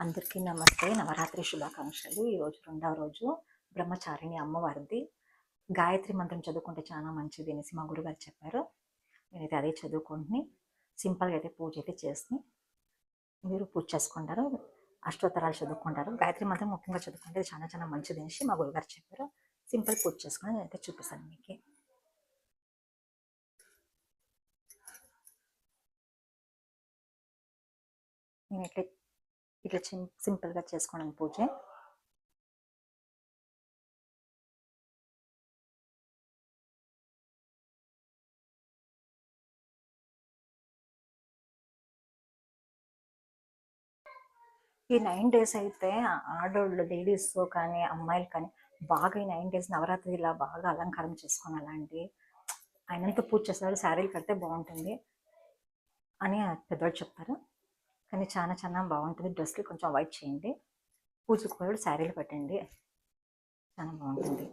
అందరికీ నమస్తే. నవరాత్రి శుభాకాంక్షలు. ఈరోజు రెండవ రోజు బ్రహ్మచారిణి అమ్మవారిది. గాయత్రి మంత్రం చదువుకుంటే చాలా మంచిది అనేసి మా గురుగారు చెప్పారు. నేనైతే అదే చదువుకుంటుని సింపుల్గా అయితే పూజ అయితే చేసి మీరు పూజ చేసుకుంటారు, అష్టోత్తరాలు చదువుకుంటారు. గాయత్రి మంత్రం ముఖ్యంగా చదువుకుంటే చాలా చాలా మంచిది అనేసి మా గురుగారు చెప్పారు. సింపుల్ పూజ చేసుకుని నేనైతే చూపిస్తాను మీకు. నేను ఇట్లా సింపుల్గా చేసుకోవడం పూజ. ఈ 9 days అయితే ఆడోళ్ళు లేడీస్ కానీ అమ్మాయిలు కానీ బాగా ఈ 9 days నవరాత్రి ఇలా బాగా అలంకారం చేసుకొని అలాంటి ఆయనంతా పూజ చేస్తారు, శారీలు కడితే బాగుంటుంది అని పెద్దవాళ్ళు చెప్తారు. కానీ చాలా చాలా బాగుంటుంది. డ్రెస్లు కొంచెం అవాయిడ్ చేయండి. పూజకు కూడా శారీలు పెట్టండి, చాలా బాగుంటుంది.